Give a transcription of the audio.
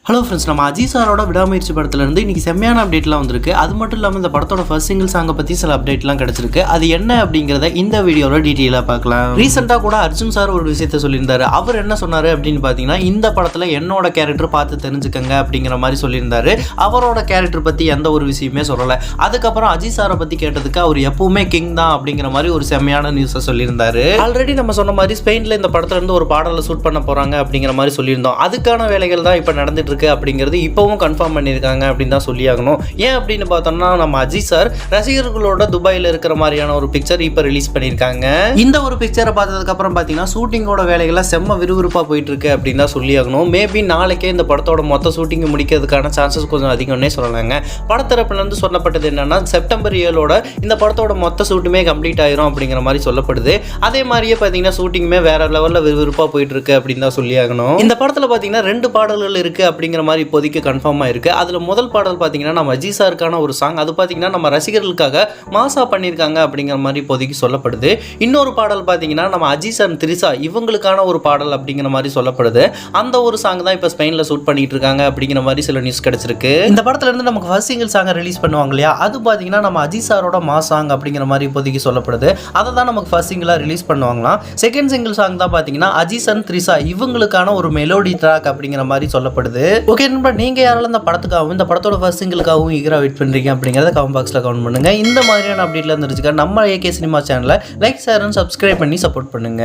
Hello friends, நம்ம அஜித் சாரோட விடாமுயற்சி படத்துலேருந்து இன்றைக்கி செம்மையான அப்டேட்லாம் வந்திருக்கு. அது மட்டும் இல்லாமல் இந்த படத்தோட ஃபர்ஸ்ட் சிங்கிள் சாங்கை பற்றி சில அப்டேட்லாம் கிடச்சிருக்கு. அது என்ன அப்படிங்கிறத இந்த வீடியோவில் டீட்டெயிலாக பார்க்கலாம். ரீசெண்டாக கூட அர்ஜுன் சார் ஒரு விஷயத்த சொல்லியிருந்தாரு. அவர் என்ன சொன்னார் அப்படின்னு பார்த்தீங்கன்னா, இந்த படத்தில் என்னோட கேரக்டர் பார்த்து தெரிஞ்சுக்கங்க அப்படிங்கிற மாதிரி சொல்லியிருந்தாரு. அவரோட கேரக்டர் பற்றி எந்த ஒரு விஷயமே சொல்லலை. அதுக்கப்புறம் அஜித் சாரை பற்றி கேட்டதுக்கு அவர் எப்பவுமே கிங் தான் அப்படிங்கிற மாதிரி ஒரு செம்மையான நியூஸை சொல்லியிருந்தாரு. ஆல்ரெடி நம்ம சொன்ன மாதிரி ஸ்பெயினில் இந்த படத்துலேருந்து ஒரு பாடலை ஷூட் பண்ண போகிறாங்க அப்படிங்கிற மாதிரி சொல்லியிருந்தோம். அதுக்கான வேலைகள் தான் இப்போ நடந்துட்டு அப்படிங்கிறது இப்பவும் கன்ஃபார்ம் பண்ணியிருக்காங்க அப்படின்னு தான் சொல்லியாகணும். ஏன் அப்படின்னு பார்த்தோம்னா, நம்ம அஜித் சார் ரசிகர்களோட துபாயில் இருக்கிற மாதிரியான ஒரு பிக்சர் இப்போ ரிலீஸ் பண்ணியிருக்காங்க. இந்த ஒரு பிக்சரை பார்த்ததுக்கு அப்புறம் பார்த்தீங்கன்னா, ஷூட்டிங்கோட வேலைகள்லாம் செம்ம விறுவிறுப்பாக போயிட்டு இருக்கு அப்படின்னு தான் சொல்லியாகணும். மேபி நாளைக்கே இந்த படத்தோட மொத்த ஷூட்டிங் முடிக்கிறதுக்கான சான்சஸ் கொஞ்சம் அதிகம்னே சொல்லலாங்க. படத்தரப்புலேருந்து சொல்லப்பட்டது என்னன்னா, செப்டம்பர் 7 இந்த படத்தோட மொத்த ஷூட்டுமே கம்ப்ளீட் ஆயிரும் அப்படிங்கிற மாதிரி சொல்லப்படுது. அதே மாதிரியே பார்த்தீங்கன்னா, ஷூட்டிங்குமே வேற லெவலில் விறுவிறுப்பாக போயிட்டு இருக்கு அப்படின்னு தான் சொல்லியாகணும். இந்த படத்தில் பார்த்தீங்கன்னா 2 பாடல்கள் இருக்கு அப்படிங்கிற மாதிரி இப்போதைக்கு கன்ஃபார்ம் ஆயிருக்கு. அதுல முதல் பாடல் பாத்தீங்கன்னா நம்ம அஜித் சாருக்கான ஒரு சாங். அது பாத்தீங்கன்னா நம்ம ரசிகர்களுக்காக மாசா பண்ணிருக்காங்க அப்படிங்கிற மாதிரி இப்போதைக்கு சொல்லப்படுது. இன்னொரு பாடல் பாத்தீங்கன்னா நம்ம அஜித் சார் திரிசா இவங்களுக்கான ஒரு பாடல் அப்படிங்கிற மாதிரி சொல்லப்படுது. அந்த ஒரு சாங் தான் இப்ப ஸ்பெயின்ல ஷூட் பண்ணிட்டு இருக்காங்க அப்படிங்கிற மாதிரி சில நியூஸ் கிடைச்சிருக்கு. இந்த படத்துல இருந்து நமக்கு ஃபர்ஸ்ட் சிங்கிள் சாங் ரிலீஸ் பண்ணுவாங்க இல்லையா, அது பாத்தீங்கன்னா நம்ம அஜித் சாரோட மாஸ் சாங் அப்படிங்கிற மாதிரி இப்போதைக்கு சொல்லப்படுது. அதை தான் நமக்கு ஃபர்ஸ்ட் சிங்கிளா ரிலீஸ் பண்ணுவாங்களாம். செகண்ட் சிங்கிள் சாங் தான் பாத்தீங்கன்னா அஜித் சார் திரிசா இவங்களுக்கான ஒரு மெலோடி ட்ராக் அப்படிங்கிற மாதிரி சொல்லப்படுது. ஓகே நண்பா, நீங்க யாரெல்லாம் இந்த படத்துக்காகவும் இந்த படத்தோட ஃபர்ஸ்ட் சிங்கிளுக்காகவும் ஈகரா வெயிட் பண்றீங்க அப்படிங்கறத கமெண்ட் பாக்ஸ்ல கமெண்ட் பண்ணுங்க. இந்த மாதிரியான அப்டேட்ல இருந்துச்சுக்க நம்ம ஏகே சினிமா சேனலை லைக், ஷேர் அண்ட் சப்ஸ்கிரைப் பண்ணி சப்போர்ட் பண்ணுங்க.